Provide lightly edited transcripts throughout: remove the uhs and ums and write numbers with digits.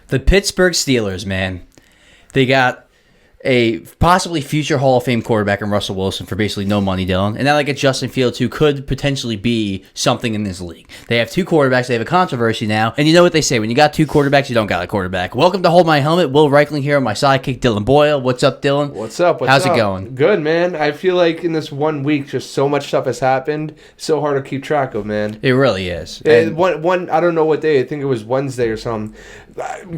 The Pittsburgh Steelers, man. They got a possibly future Hall of Fame quarterback in Russell Wilson for basically no money, Dylan. And now they get Justin Fields, who could potentially be something in this league. They have two quarterbacks. They have a controversy now. And you know what they say. When you got two quarterbacks, you don't got a quarterback. Welcome to Hold My Helmet. Will Reichling here. My sidekick, Dylan Boyle. What's up, Dylan? What's up? How's it going? Good, man. I feel like in this 1 week, just so much stuff has happened. It's so hard to keep track of, man. It really is. One, I don't know what day. I think it was Wednesday or something.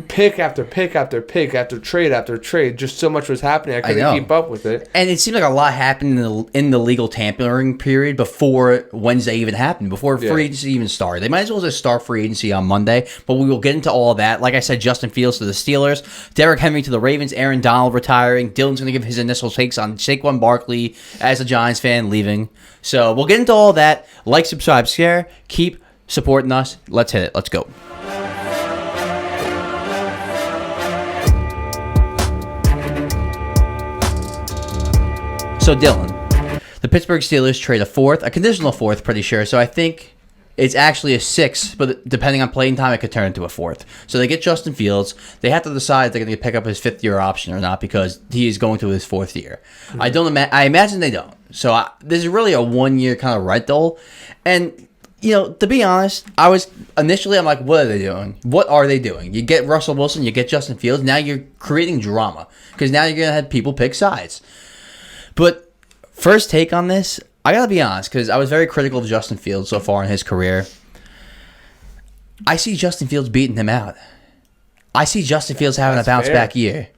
Pick after pick after pick after trade after trade. Just so much was happening. I couldn't keep up with it. And it seemed like a lot happened in the legal tampering period before Wednesday even happened, before free agency even started. They might as well just start free agency on Monday, but we will get into all of that. Like I said, Justin Fields to the Steelers, Derrick Henry to the Ravens, Aaron Donald retiring. Dylan's going to give his initial takes on Saquon Barkley as a Giants fan leaving. So we'll get into all that. Like, subscribe, share. Keep supporting us. Let's hit it. Let's go. So, Dylan, the Pittsburgh Steelers trade a conditional fourth, pretty sure. So I think it's actually a sixth, but depending on playing time, it could turn into a fourth. So they get Justin Fields. They have to decide if they're going to pick up his fifth-year option or not because he is going to his fourth year. Mm-hmm. I imagine they don't. So this is really a 1 year kind of rental. And, you know, to be honest, I'm like, what are they doing? What are they doing? You get Russell Wilson, you get Justin Fields. Now you're creating drama because now you're going to have people pick sides. But first take on this, I got to be honest, because I was very critical of Justin Fields so far in his career. I see Justin Fields beating him out. I see Justin Fields having a bounce-back year.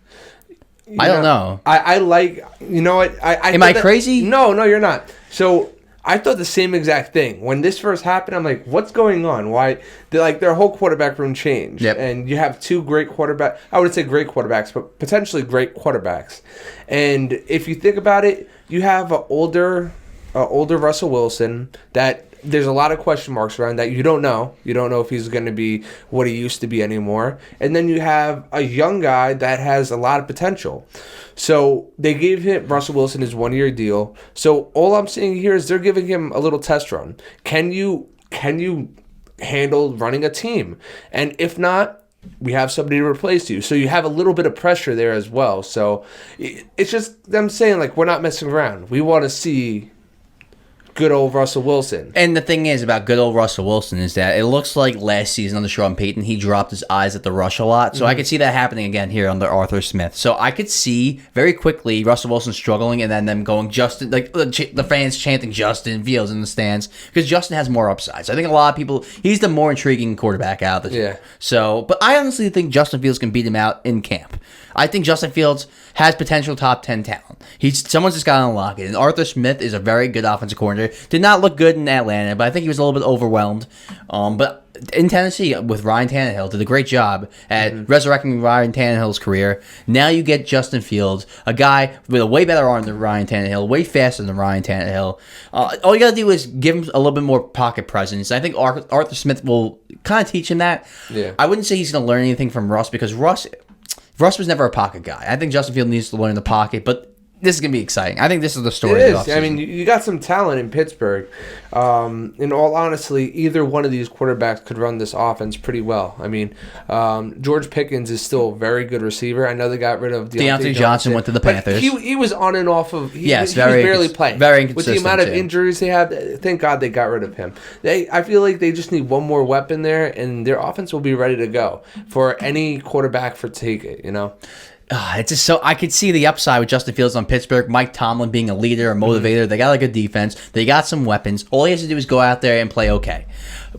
I don't know. I like, you know what? Am I crazy? No, you're not. So I thought the same exact thing. When this first happened, I'm like, what's going on? Why? Their whole quarterback room changed. Yep. And you have two great quarterbacks. I would say great quarterbacks, but potentially great quarterbacks. And if you think about it, you have an older Russell Wilson that there's a lot of question marks around that you don't know. You don't know if he's going to be what he used to be anymore. And then you have a young guy that has a lot of potential. So they gave him Russell Wilson his 1 year deal. So all I'm saying here is they're giving him a little test run. Can you handle running a team? And if not, we have somebody to replace you. So you have a little bit of pressure there as well. So it's just them saying, like, we're not messing around. We want to see good old Russell Wilson. And the thing is about good old Russell Wilson is that it looks like last season under Sean Payton, he dropped his eyes at the rush a lot. So I could see that happening again here under Arthur Smith. So I could see very quickly Russell Wilson struggling and then them going Justin, like the fans chanting Justin Fields in the stands because Justin has more upsides. I think a lot of people, he's the more intriguing quarterback out of the two. So, but I honestly think Justin Fields can beat him out in camp. I think Justin Fields has potential top 10 talent. Someone's just got to unlock it. And Arthur Smith is a very good offensive coordinator. Did not look good in Atlanta, but I think he was a little bit overwhelmed. But in Tennessee, with Ryan Tannehill, did a great job at resurrecting Ryan Tannehill's career. Now you get Justin Fields, a guy with a way better arm than Ryan Tannehill, way faster than Ryan Tannehill. All you got to do is give him a little bit more pocket presence. I think Arthur Smith will kind of teach him that. Yeah. I wouldn't say he's going to learn anything from Russ because Russ was never a pocket guy. I think Justin Fields needs to learn the pocket, but this is going to be exciting. I think this is the story. It is. I mean, you got some talent in Pittsburgh. In all honesty, either one of these quarterbacks could run this offense pretty well. I mean, George Pickens is still a very good receiver. I know they got rid of Deontay Johnson went to the Panthers. He was on and off of. He was very barely playing. Very inconsistent. With the amount of injuries they have, thank God they got rid of him. I feel like they just need one more weapon there, and their offense will be ready to go for any quarterback to take it. You know. It's just so I could see the upside with Justin Fields on Pittsburgh, Mike Tomlin being a leader, a motivator. They got a good defense. They got some weapons. All he has to do is go out there and play okay.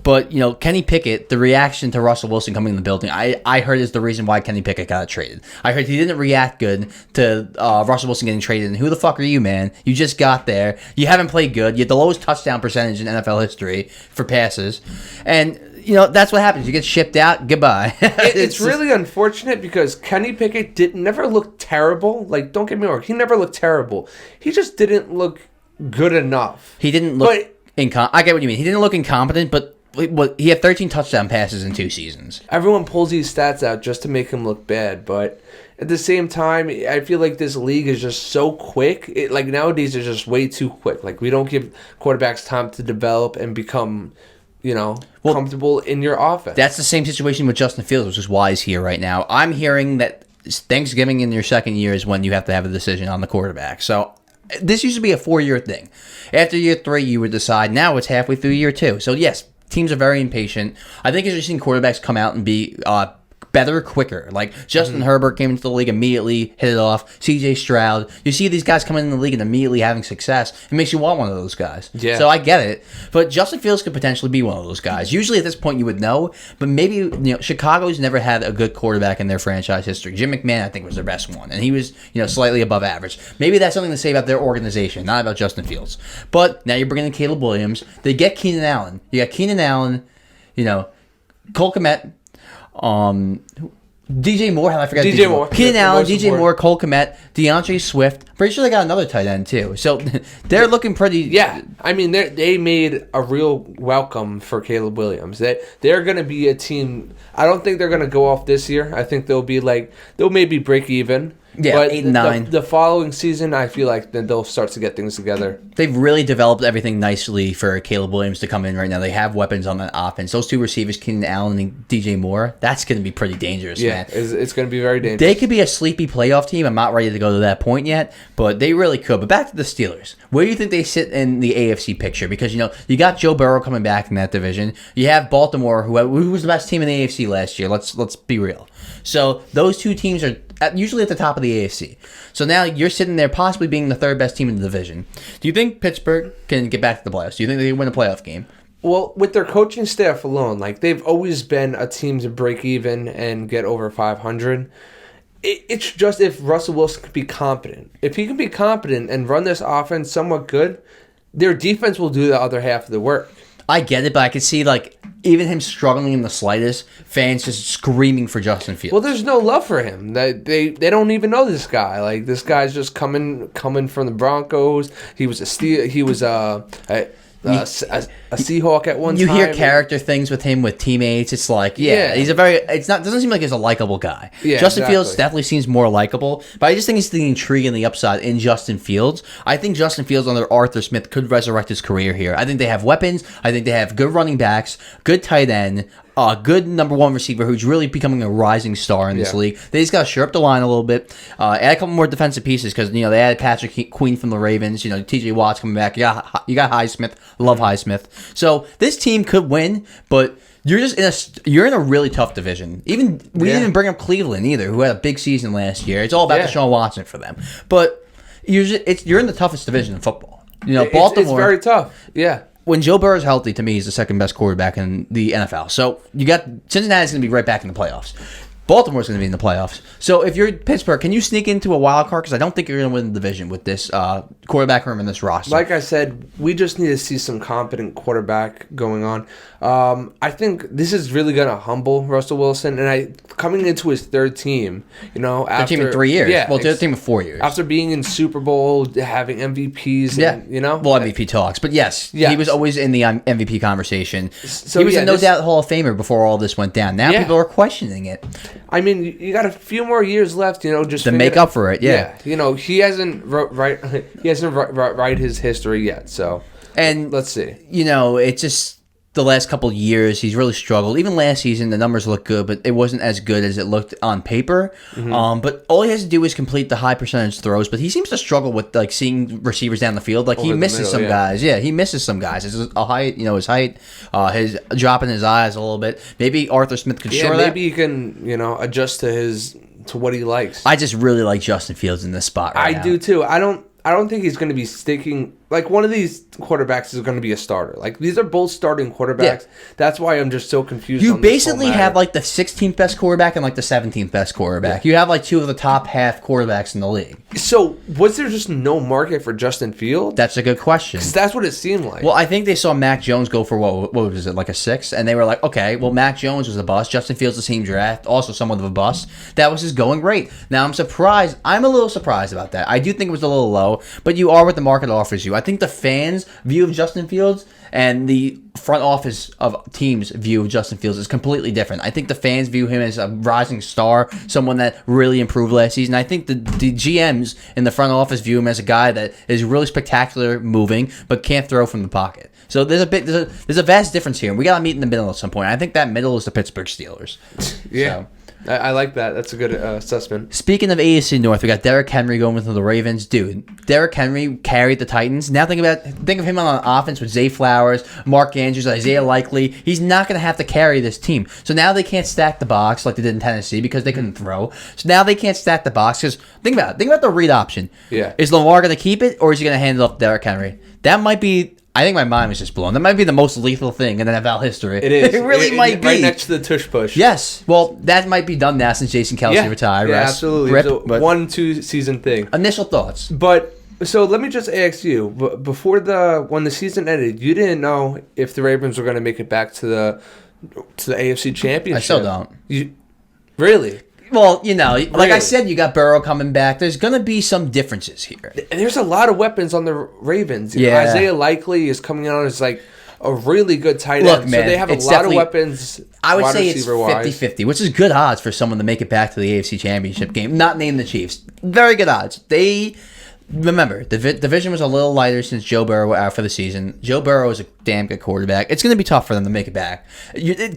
But, you know, Kenny Pickett, the reaction to Russell Wilson coming in the building, I heard is the reason why Kenny Pickett got traded. I heard he didn't react good to Russell Wilson getting traded. And who the fuck are you, man? You just got there. You haven't played good. You had the lowest touchdown percentage in NFL history for passes. And you know, that's what happens. You get shipped out. Goodbye. It's really unfortunate because Kenny Pickett never looked terrible. Like, don't get me wrong. He never looked terrible. He just didn't look good enough. He didn't look I get what you mean. He didn't look incompetent, but he had 13 touchdown passes in 2 seasons. Everyone pulls these stats out just to make him look bad, but at the same time, I feel like this league is just so quick. Like, nowadays, it's just way too quick. Like, we don't give quarterbacks time to develop and become comfortable in your offense. That's the same situation with Justin Fields, which is why he's here right now. I'm hearing that Thanksgiving in your second year is when you have to have a decision on the quarterback. So this used to be a 4-year thing. After year 3, you would decide. Now it's halfway through year 2. So yes, teams are very impatient. I think you're seeing quarterbacks come out and be better quicker. Like Justin Herbert came into the league, immediately hit it off. CJ Stroud. You see these guys coming in the league and immediately having success. It makes you want one of those guys. Yeah. So I get it. But Justin Fields could potentially be one of those guys. Usually at this point you would know, but maybe Chicago's never had a good quarterback in their franchise history. Jim McMahon, I think, was their best one, and he was slightly above average. Maybe that's something to say about their organization, not about Justin Fields. But now you're bringing in Caleb Williams. They get Keenan Allen. You got Keenan Allen, Cole Kmet. DJ Moore, how I forgot DJ Moore. Keenan Allen, DJ Moore, Cole Kmet, DeAndre Swift. Pretty sure they got another tight end too. So they're looking pretty. Yeah, I mean they made a real welcome for Caleb Williams. They're going to be a team. I don't think they're going to go off this year. I think they'll maybe break even. Yeah, but 8 and 9. The following season, I feel like then they'll start to get things together. They've really developed everything nicely for Caleb Williams to come in right now. They have weapons on that offense. Those two receivers, Keenan Allen and DJ Moore, that's going to be pretty dangerous, man. It's going to be very dangerous. They could be a sleepy playoff team. I'm not ready to go to that point yet, but they really could. But back to the Steelers. Where do you think they sit in the AFC picture? Because, you got Joe Burrow coming back in that division. You have Baltimore, who was the best team in the AFC last year. Let's be real. So those two teams are usually at the top of the AFC. So now you're sitting there possibly being the third best team in the division. Do you think Pittsburgh can get back to the playoffs? Do you think they can win a playoff game? Well, with their coaching staff alone, they've always been a team to break even and get over 500. It's just if Russell Wilson can be competent. If he can be competent and run this offense somewhat good, their defense will do the other half of the work. I get it, but I could see even him struggling in the slightest, fans just screaming for Justin Fields. Well, there's no love for him. They don't even know this guy. This guy's just coming from the Broncos. He was a Seahawk at one time. You hear character things with him with teammates. It's he's doesn't seem like he's a likable guy. Yeah, Justin Fields definitely seems more likable, but I just think it's the intrigue and the upside in Justin Fields. I think Justin Fields under Arthur Smith could resurrect his career here. I think they have weapons. I think they have good running backs, good tight end, a good number one receiver who's really becoming a rising star in this league. They just got to shore up the line a little bit, add a couple more defensive pieces because they added Patrick Queen from the Ravens. T.J. Watt's coming back. You got Highsmith. Love Highsmith. So this team could win, but you're in a really tough division. We didn't even bring up Cleveland either, who had a big season last year. It's all about Deshaun Watson for them, but you're in the toughest division in football. Baltimore. It's very tough. Yeah. When Joe Burrow's healthy, to me, he's the second best quarterback in the NFL. So you got Cincinnati's going to be right back in the playoffs. Baltimore's going to be in the playoffs. So if you're Pittsburgh, can you sneak into a wild card? Because I don't think you're going to win the division with this quarterback room and this roster. Like I said, we just need to see some competent quarterback going on. I think this is really going to humble Russell Wilson. And coming into his third team, after team in 3 years. Yeah, well, third team in 4 years. After being in Super Bowl, having MVPs. Well, MVP talks. But yes, he was always in the MVP conversation. So he was a no-doubt Hall of Famer before all this went down. Now people are questioning it. I mean, you got a few more years left, just to make up for it. Yeah, he hasn't write his history yet. So, and let's see. It's just the last couple of years he's really struggled. Even last season, the numbers look good, but it wasn't as good as it looked on paper. Mm-hmm. But all he has to do is complete the high percentage throws. But he seems to struggle with seeing receivers down the field. He misses some guys. Yeah, he misses some guys. His height, his height, his dropping his eyes a little bit. Maybe Arthur Smith could shore that. Maybe he can adjust to what he likes. I just really like Justin Fields in this spot right now. I do too. I don't think he's going to be sticking. One of these quarterbacks is going to be a starter. These are both starting quarterbacks. Yeah. That's why I'm just so confused. You basically have the 16th best quarterback and the 17th best quarterback. Yeah. You have two of the top half quarterbacks in the league. So was there just no market for Justin Fields? That's a good question. Because that's what it seemed like. Well, I think they saw Mac Jones go for what was it, a 6? And they were like, okay, well, Mac Jones was a bust. Justin Fields the same draft, also somewhat of a bust. That was his going rate. Now I'm surprised. I'm a little surprised about that. I do think it was a little low, but you are what the market offers you. I think the fans' view of Justin Fields and the front office of teams' view of Justin Fields is completely different. I think the fans view him as a rising star, someone that really improved last season. I think the GMs in the front office view him as a guy that is really spectacular moving, but can't throw from the pocket. So there's a vast difference here. We got to meet in the middle at some point. I think that middle is the Pittsburgh Steelers. Yeah. So. I like that. That's a good assessment. Speaking of AFC North, we got Derrick Henry going with the Ravens. Dude, Derrick Henry carried the Titans. Now think of him on offense with Zay Flowers, Mark Andrews, Isaiah Likely. He's not going to have to carry this team. So now they can't stack the box like they did in Tennessee because they couldn't throw. So now they can't stack the box because think about it. Think about the read option. Yeah. Is Lamar going to keep it or is he going to hand it off to Derrick Henry? That might be... I think my mind was just blown. That might be the most lethal thing in NFL history. It is. It really might be. Right next to the tush push. Yes. Well, that might be done now since Jason Kelce retired. Yeah, absolutely. Rip, it's a 1-2 season thing. Initial thoughts. But, so let me just ask you. Before when the season ended, you didn't know if the Ravens were going to make it back to the AFC Championship. I still don't. Really? Well, like I said, you got Burrow coming back. There's going to be some differences here. And there's a lot of weapons on the Ravens. Yeah. Isaiah Likely is coming out as like a really good tight end. Look, man, so they have a lot of weapons. I would say it's 50-50, which is good odds for someone to make it back to the AFC Championship game. Not name the Chiefs. Very good odds. Remember, the division was a little lighter since Joe Burrow went out for the season. Joe Burrow is a damn good quarterback. It's going to be tough for them to make it back.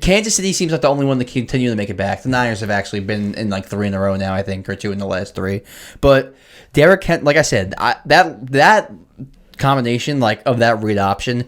Kansas City seems like the only one to continue to make it back. The Niners have actually been in like 3 in a row now, I think, or 2 in the last 3. But Derrick Henry, like I said, that combination of that read option,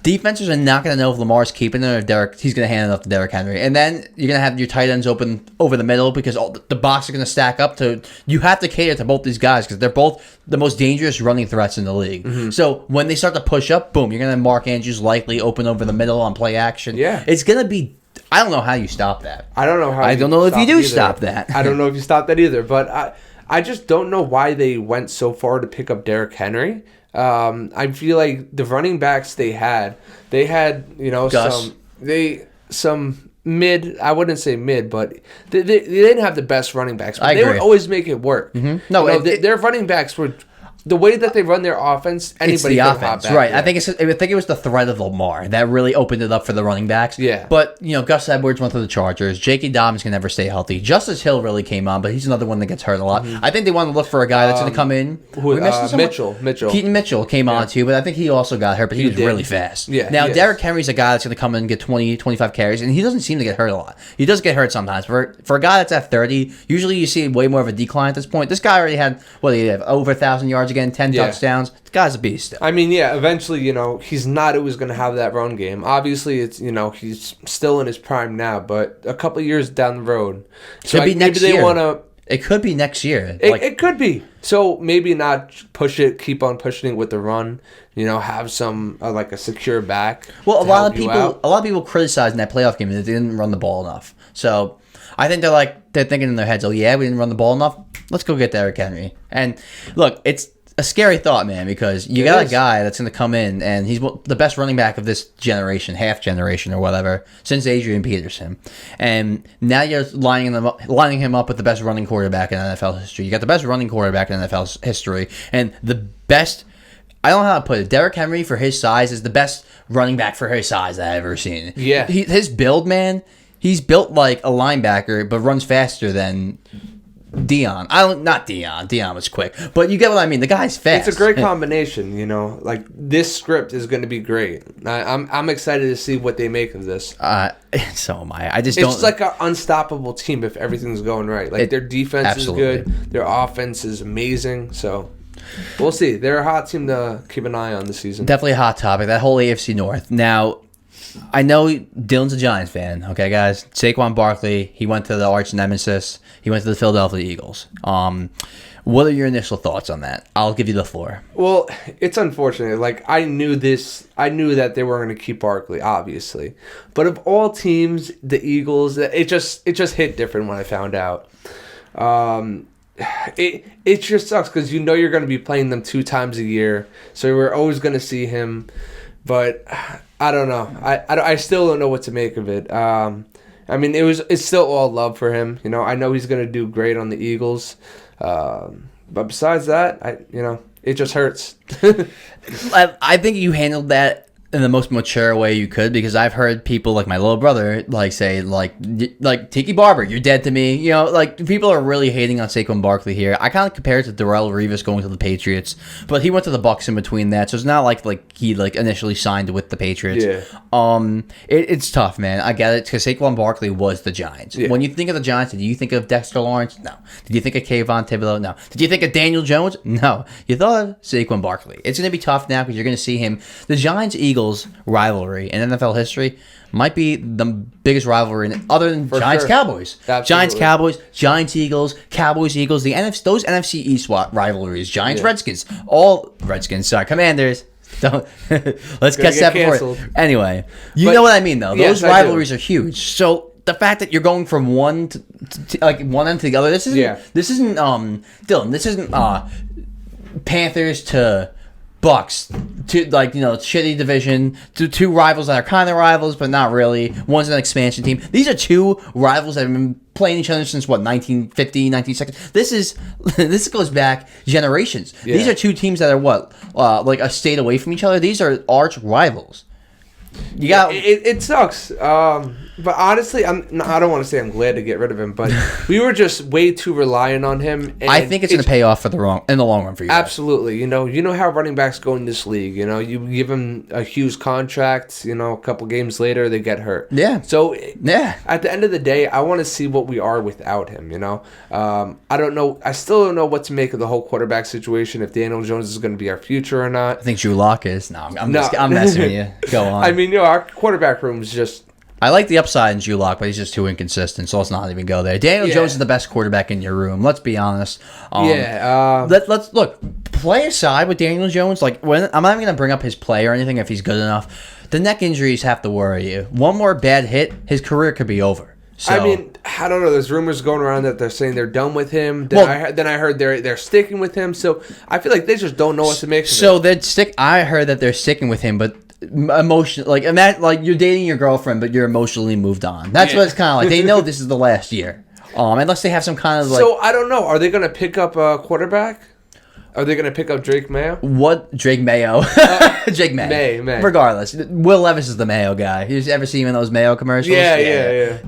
defenses are not going to know if Lamar's keeping it or if he's going to hand it off to Derrick Henry. And then you're going to have your tight ends open over the middle because the box are going to stack up to... You have to cater to both these guys because they're both the most dangerous running threats in the league. Mm-hmm. So when they start to push up, boom, you're going to have Mark Andrews likely open over the middle on play action. Yeah. It's going to be... I don't know how you stop that. I don't know how. I don't know if you do stop that. I don't know if you stop that either. But I just don't know why they went so far to pick up Derrick Henry. I feel like the running backs they had Gus. some mid. I wouldn't say mid, but they didn't have the best running backs. But I they agree. would always make it work. Mm-hmm. No, their running backs were. The way that they run their offense, anybody it's the could hop offense, back. right? Yeah. I think it was the threat of Lamar that really opened it up for the running backs. Yeah. But Gus Edwards went to the Chargers. J.K. Dobbins can never stay healthy. Justice Hill really came on, but he's another one that gets hurt a lot. Mm-hmm. I think they want to look for a guy that's going to come in. Mitchell. Keaton Mitchell came on too, but I think he also got hurt, but he was really fast. Yeah. Now Derrick Henry's a guy that's going to come in and get 20, 25 carries, and he doesn't seem to get hurt a lot. He does get hurt sometimes. For a guy that's at 30, usually you see way more of a decline at this point. This guy already had over 1,000 yards again, 10 touchdowns. The guy's a beast. I mean, eventually, he's not always going to have that run game. Obviously, it's he's still in his prime now, but a couple of years down the road, so maybe next year. It could be next year. It could be. So maybe not push it, keep on pushing it with the run. Have some like a secure back. Well, a lot of people criticizing that playoff game that they didn't run the ball enough. So I think they're thinking in their heads, oh yeah, we didn't run the ball enough. Let's go get Derrick Henry. And look, it's a scary thought, man, because you got a guy that's going to come in and he's the best running back of this generation, half generation or whatever, since Adrian Peterson. And now you're lining him up with the best running quarterback in NFL history. You got the best running quarterback in NFL history and the best... I don't know how to put it. Derrick Henry, for his size, is the best running back for his size that I've ever seen. Yeah. His build, man, he's built like a linebacker, but runs faster than... not Dion. Dion was quick, but you get what I mean. The guy's fast. It's a great combination, Like this script is going to be great. I'm excited to see what they make of this. So am I. It's like an unstoppable team if everything's going right. Like their defense is good, their offense is amazing. So we'll see. They're a hot team to keep an eye on this season. Definitely a hot topic. That whole AFC North. Now, I know Dylan's a Giants fan, okay, guys? Saquon Barkley, he went to the arch nemesis. He went to the Philadelphia Eagles. What are your initial thoughts on that? I'll give you the floor. Well, it's unfortunate. Like, I knew that they weren't going to keep Barkley, obviously. But of all teams, the Eagles, it just hit different when I found out. It just sucks because you're going to be playing them 2 times a year. So we're always going to see him. But... I don't know. I still don't know what to make of it. I mean, it's still all love for him. You know, I know he's gonna do great on the Eagles. But besides that, It just hurts. I think you handled that in the most mature way you could, because I've heard people like my little brother say Tiki Barber, you're dead to me. People are really hating on Saquon Barkley here. I kind of compare it to Darrelle Revis going to the Patriots, but he went to the Bucs in between that, so it's not like he initially signed with the Patriots. Yeah. It's tough, man. I get it, because Saquon Barkley was the Giants. Yeah. When you think of the Giants, did you think of Dexter Lawrence? No. Did you think of Kayvon Thibodeau? No. Did you think of Daniel Jones? No. You thought of Saquon Barkley. It's going to be tough now, because you're going to see him. The Giants-Eagles rivalry in NFL history might be the biggest rivalry other than Giants-Cowboys. Giants-Cowboys, Giants-Eagles, Cowboys-Eagles, those NFC East rivalries, Giants-Redskins, all Redskins, sorry, Commanders. Don't let's catch that before. Anyway, you know what I mean, though. Those rivalries are huge. So the fact that you're going from one to one end to the other, this isn't Dylan. This isn't Panthers to Bucks, to shitty division, to two rivals that are kind of rivals but not really. One's an expansion team. These are two rivals that have been playing each other since 1950, 1960. This goes back generations. Yeah. These are two teams that are a state away from each other. These are arch rivals. It sucks. But honestly, I don't want to say I'm glad to get rid of him, but we were just way too reliant on him. And I think it's going to pay off in the long run for you. Absolutely. You know how running backs go in this league. You give them a huge contract. A couple games later they get hurt. Yeah. So at the end of the day, I want to see what we are without him. I don't know. I still don't know what to make of the whole quarterback situation. If Daniel Jones is going to be our future or not. I think Drew Lock is. No, I'm messing with you. Go on. I mean, our quarterback room is just. I like the upside in Drew Lock, but he's just too inconsistent, so let's not even go there. Daniel Jones is the best quarterback in your room. Let's be honest. Let's look. Play aside with Daniel Jones. I'm not even going to bring up his play or anything if he's good enough. The neck injuries have to worry you. One more bad hit, his career could be over. So, I mean, I don't know. There's rumors going around that they're saying they're done with him. Then I heard they're sticking with him. So I feel like they just don't know what to make of it. I heard that they're sticking with him, but emotion, you're dating your girlfriend, but you're emotionally moved on. That's what it's kind of like. They know this is the last year, unless they have some kind of So I don't know. Are they going to pick up a quarterback? Are they going to pick up Drake Mayo? What Drake Mayo? Drake Mayo. May. Regardless, Will Levis is the Mayo guy. You ever see him in those Mayo commercials? Yeah.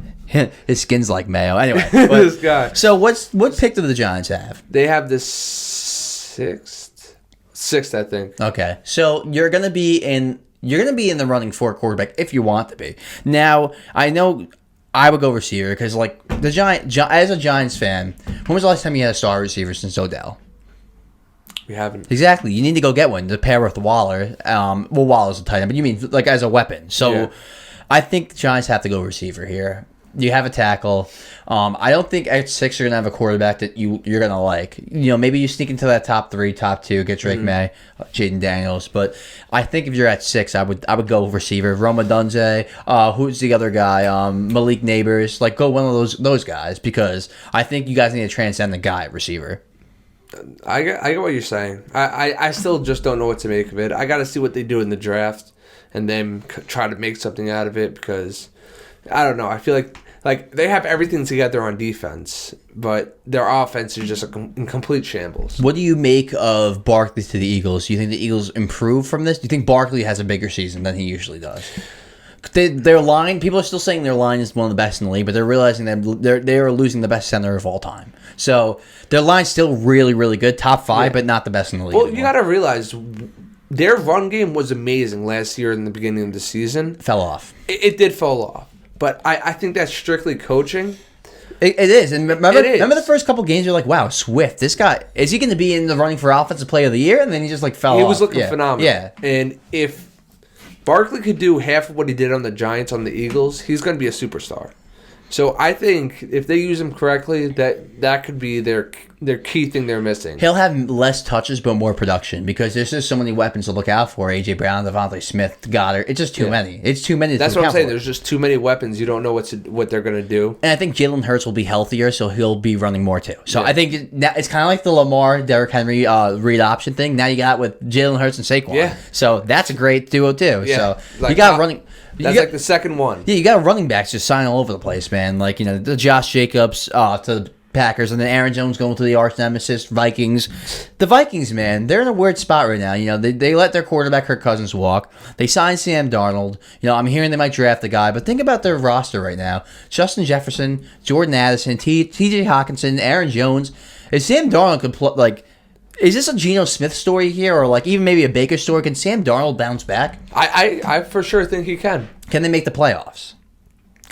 His skin's like mayo. Anyway, this guy. So what pick do the Giants have? They have the sixth, I think. Okay, so you're gonna be in the running for quarterback if you want to be. Now I know I would go receiver because as a Giants fan, when was the last time you had a star receiver since Odell? We haven't. Exactly. You need to go get one to pair with Waller. Waller's a tight end, but you mean as a weapon. So I think the Giants have to go receiver here. You have a tackle. I don't think at 6 you're going to have a quarterback that you're going to like. Maybe you sneak into that top 3, top 2, get Drake May, Jaden Daniels. But I think if you're at 6, I would go receiver. Roma Dunze. Who's the other guy? Malik Neighbors. Go one of those guys, because I think you guys need to transcend the guy at receiver. I get what you're saying. I still just don't know what to make of it. I got to see what they do in the draft and then try to make something out of it, because I don't know. I feel like they have everything together on defense, but their offense is just in complete shambles. What do you make of Barkley to the Eagles? Do you think the Eagles improve from this? Do you think Barkley has a bigger season than he usually does? Their line, people are still saying their line is one of the best in the league, but they're realizing that they're losing the best center of all time. So their line's still really, really good, top 5, but not the best in the league. Well, you got to realize their run game was amazing last year in the beginning of the season. Fell off. It did fall off. But I think that's strictly coaching. It is. And remember the first couple games, you're like, wow, Swift, this guy, is he going to be in the running for Offensive Player of the Year? And then he just fell off. He was looking phenomenal. Yeah. And if Barkley could do half of what he did on the Giants on the Eagles, he's going to be a superstar. So I think if they use him correctly, that could be their key thing they're missing. He'll have less touches but more production, because there's just so many weapons to look out for. A.J. Brown, Devontae Smith, Goddard. It's just too many. It's too many. That's what I'm saying. There's just too many weapons. You don't know what they're going to do. And I think Jalen Hurts will be healthier, so he'll be running more too. So I think it's kind of like the Lamar, Derrick Henry read option thing. Now you got with Jalen Hurts and Saquon. Yeah. So that's a great duo too. Yeah. So you got running. That's the second one. Yeah, you got running backs just signing all over the place, man. The Josh Jacobs to Packers, and then Aaron Jones going to the arch nemesis Vikings. The Vikings, man, they're in a weird spot right now. You know, they let their quarterback Kirk Cousins walk. They signed Sam Darnold. You know, I'm hearing they might draft the guy, but think about their roster right now: Justin Jefferson, Jordan Addison, T.J. Hawkinson, Aaron Jones. Is Sam Darnold is this a Geno Smith story here, or like even maybe a Baker story? Can Sam Darnold bounce back? I for sure think he can. Can they make the playoffs?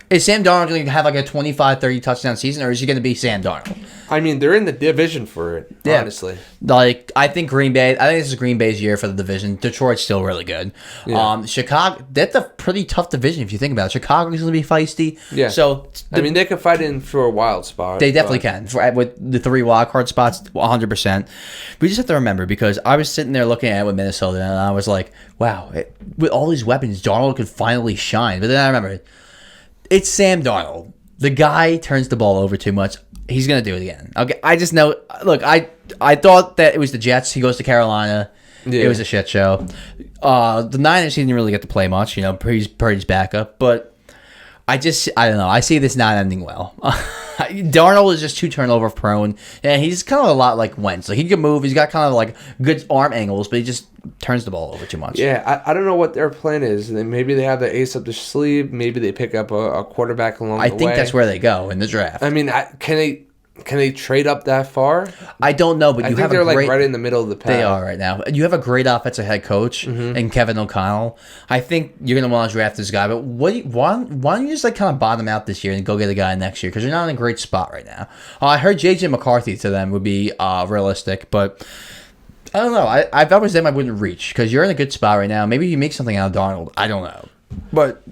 Is Sam Darnold going to have like a 25, 30 touchdown season, or is he going to be Sam Darnold? I mean, they're in the division for it, honestly. Like, I think this is Green Bay's year for the division. Detroit's still really good. Yeah. Chicago, that's a pretty tough division if you think about it. Chicago's going to be feisty. Yeah. So, I mean, they can fight in for a wild spot. They definitely can. With the 3 wild card spots, 100%. We just have to remember, because I was sitting there looking at it with Minnesota, and I was like, wow, with all these weapons, Darnold could finally shine. But then I remembered, it's Sam Darnold. The guy turns the ball over too much. He's going to do it again. Okay, I just know. Look, I thought that it was the Jets. He goes to Carolina. Yeah. It was a shit show. The Niners, he didn't really get to play much. You know, Purdy's backup. But I don't know. I see this not ending well. Darnold is just too turnover prone. And he's kind of a lot like Wentz. Like, he can move. He's got kind of like good arm angles, but he just turns the ball over too much. Yeah, I don't know what their plan is. Maybe they have the ace up the sleeve. Maybe they pick up a quarterback along the way. I think that's where they go in the draft. I mean, can they trade up that far? I don't know, but I think they're like right in the middle of the pack. They are right now. You have a great offensive head coach in Kevin O'Connell. I think you're going to want to draft this guy, but why don't you just like kind of bottom out this year and go get a guy next year, because you're not in a great spot right now. I heard J.J. McCarthy to them would be realistic, but I don't know. If I was them, I wouldn't reach, because you're in a good spot right now. Maybe you make something out of Darnold. I don't know. But,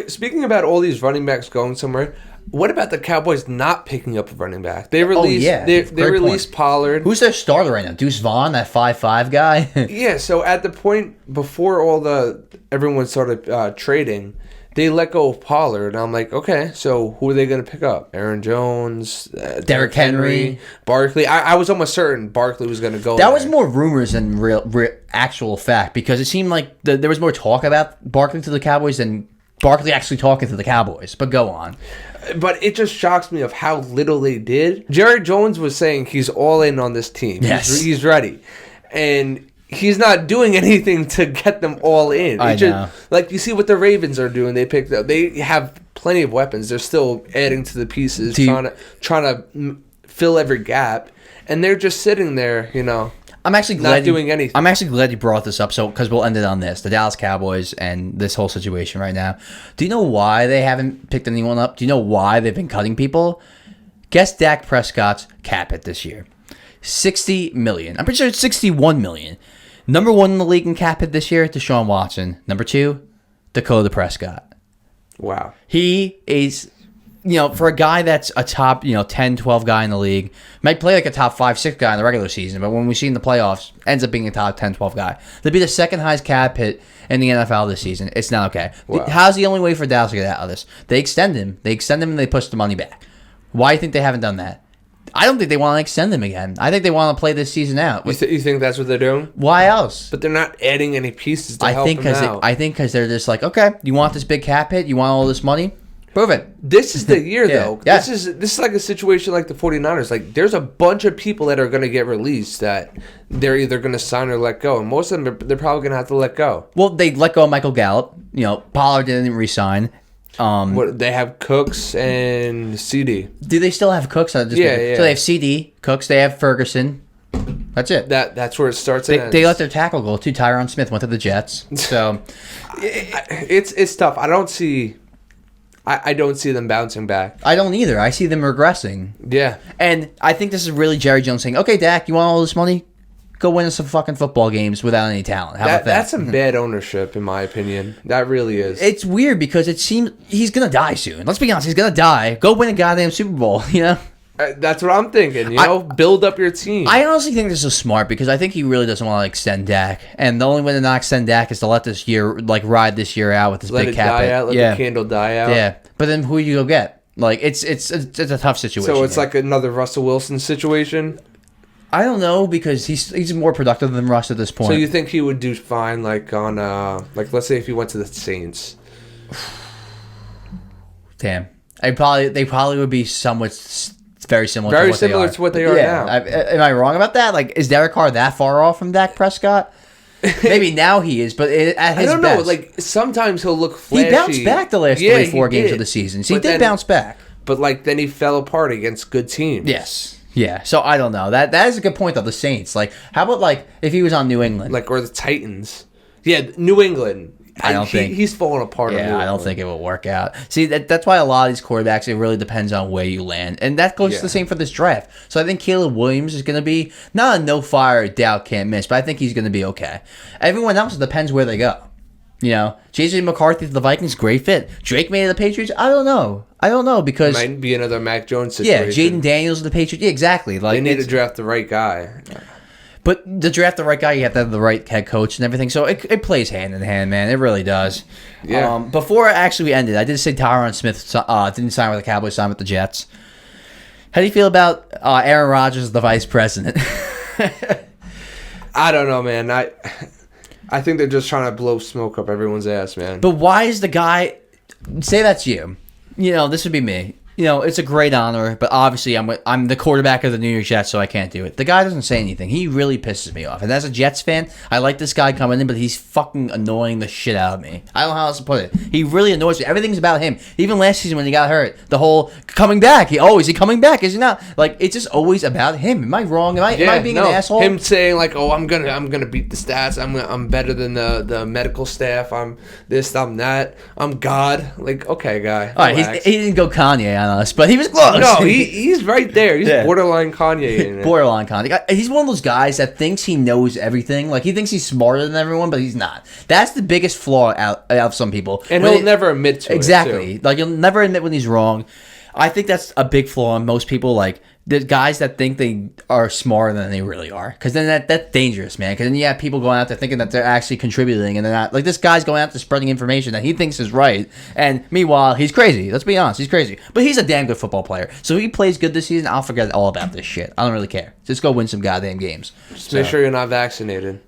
speaking about all these running backs going somewhere, what about the Cowboys not picking up a running back? They released they released Pollard. Who's their starter right now? Deuce Vaughn, that 5'5" guy? Yeah, so at the point before everyone started trading, they let go of Pollard, and I'm like, okay, so who are they going to pick up? Aaron Jones, Derrick Henry, Barkley. I was almost certain Barkley was going to go. That was more rumors than real actual fact, because it seemed like there was more talk about Barkley to the Cowboys than Barkley actually talking to the Cowboys. But go on. But it just shocks me of how little they did. Jerry Jones was saying he's all in on this team. Yes. He's ready. And he's not doing anything to get them all in. I know. Like, you see what the Ravens are doing. They have plenty of weapons. They're still adding to the pieces, trying to fill every gap. And they're just sitting there, I'm actually glad not doing anything. I'm actually glad you brought this up, because we'll end it on this: the Dallas Cowboys and this whole situation right now. Do you know why they haven't picked anyone up? Do you know why they've been cutting people? Guess Dak Prescott's cap hit this year: $60 million. I'm pretty sure it's $61 million. Number 1 in the league in cap hit this year, Deshaun Watson. Number 2, Dakota Prescott. Wow. He is, for a guy that's a top, 10, 12 guy in the league, might play like a top 5, 6 guy in the regular season, but when we see in the playoffs, ends up being a top 10, 12 guy. To be the second highest cap hit in the NFL this season, it's not okay. Wow. How's the only way for Dallas to get out of this? They extend him. And they push the money back. Why do you think they haven't done that? I don't think they want to extend him again. I think they want to play this season out. You think that's what they're doing? Why else? But they're not adding any pieces to help him out. I think because they're just like, okay, you want this big cap hit? You want all this money? Prove it. This is the year, though. Yeah. This is like a situation like the 49ers. Like, there's a bunch of people that are going to get released that they're either going to sign or let go. And most of them, they're probably going to have to let go. Well, they let go of Michael Gallup. Pollard didn't resign. They have Cooks and CD. Do they still have Cooks? Yeah. So they have CD, Cooks. They have Ferguson. That's it. That's where it starts. They let their tackle go too. Tyron Smith went to the Jets. So it's tough. I don't see them bouncing back. I don't either. I see them regressing. Yeah. And I think this is really Jerry Jones saying, okay, Dak, you want all this money? Go win us some fucking football games without any talent. How about that? That's some bad ownership, in my opinion. That really is. It's weird because it seems he's going to die soon. Let's be honest. He's going to die. Go win a goddamn Super Bowl, That's what I'm thinking, build up your team. I honestly think this is smart because I think he really doesn't want to extend Dak. And the only way to not extend Dak is to let this year, ride this year out with this big cap. Let the candle die out. Yeah. But then who do you go get? It's a tough situation. So it's like another Russell Wilson situation? I don't know because he's more productive than Russ at this point. So you think he would do fine on let's say if he went to the Saints? Damn. They probably would be somewhat very similar. Very to what similar they are. to what they are now. Am I wrong about that? Like, is Derek Carr that far off from Dak Prescott? Maybe now he is, but at his I don't best. know. Like sometimes he'll look flashy. He bounced back the last 4 games of the season. So he did bounce back. But like then he fell apart against good teams. Yes. Yeah. So I don't know. That is a good point though. The Saints. Like, how about like if he was on New England? Like or the Titans. Yeah, New England. I don't think he's falling apart. Yeah, I don't think it will work out. See, that's why a lot of these quarterbacks, it really depends on where you land, and that goes the same for this draft. So I think Caleb Williams is going to be not a no fire doubt can't miss, but I think he's going to be okay. Everyone else, it depends where they go. You know, J.J. McCarthy to the Vikings, great fit. Drake May to the Patriots, I don't know because might be another Mac Jones situation. Yeah, Jaden Daniels to the Patriots, yeah, exactly. Like they need to draft the right guy. But to draft the right guy, you have to have the right head coach and everything. So it plays hand in hand, man. It really does. Yeah. Before actually we ended, I did say Tyron Smith didn't sign with the Cowboys, signed with the Jets. How do you feel about Aaron Rodgers as the vice president? I don't know, man. I think they're just trying to blow smoke up everyone's ass, man. But why is the guy... Say that's you. You know, this would be me. You know, it's a great honor, but obviously I'm the quarterback of the New York Jets, so I can't do it. The guy doesn't say anything. He really pisses me off. And as a Jets fan, I like this guy coming in, but he's fucking annoying the shit out of me. I don't know how else to put it. He really annoys me. Everything's about him. Even last season when he got hurt, the whole coming back. Is he coming back? Is he not? Like, it's just always about him. Am I wrong? Am I being an asshole? Him saying like, "Oh, I'm gonna beat the stats. I'm better than the medical staff. I'm this. I'm that. I'm God." Like, okay, guy. All right, he didn't go Kanye on us, but he was close. No, he's right there. He's borderline Kanye in it. Borderline Kanye. He's one of those guys that thinks he knows everything. Like, he thinks he's smarter than everyone, but he's not. That's the biggest flaw out of some people. And he'll never admit to it. Exactly. Like, he'll never admit when he's wrong. I think that's a big flaw in most people. Like, the guys that think they are smarter than they really are. Because then that's dangerous, man. Because then you have people going out there thinking that they're actually contributing and they're not. Like, this guy's going out there spreading information that he thinks is right. And meanwhile, he's crazy. Let's be honest. He's crazy. But he's a damn good football player. So if he plays good this season, I'll forget all about this shit. I don't really care. Just go win some goddamn games. Just make sure you're not vaccinated.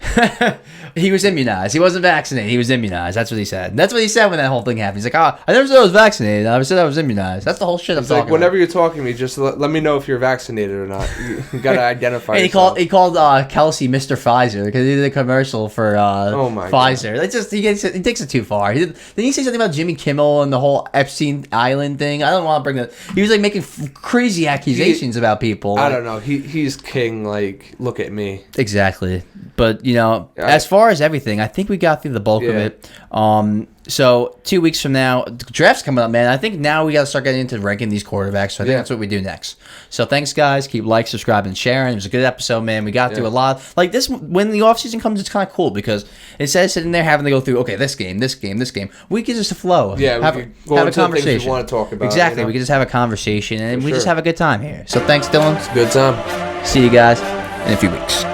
He was immunized. He wasn't vaccinated. He was immunized. That's what he said. That's what he said when that whole thing happened. He's like, I never said I was vaccinated. I said I was immunized. That's the whole shit I'm talking about. Whenever you're talking to me, just let me know if you're vaccinated or not. You got to identify and yourself. He called Kelsey Mr. Pfizer because he did a commercial for Pfizer. That's just he takes it too far. Didn't he say something about Jimmy Kimmel and the whole Epstein Island thing? I don't want to bring that. He was like making crazy accusations about people. I don't know. He's king. Like, look at me. Exactly. But, you know, as far as everything, I think we got through the bulk of it. So 2 weeks from now, the draft's coming up, man. I think now we got to start getting into ranking these quarterbacks. So I think that's what we do next. So thanks, guys. Keep subscribing, and sharing. It was a good episode, man. We got through a lot. Like this, when the offseason comes, it's kind of cool because instead of sitting there having to go through, okay, this game, we can just flow. Yeah, have a conversation. We want to talk about. Exactly. You know? We can just have a conversation, and we just have a good time here. So thanks, Dylan. It's a good time. See you guys in a few weeks.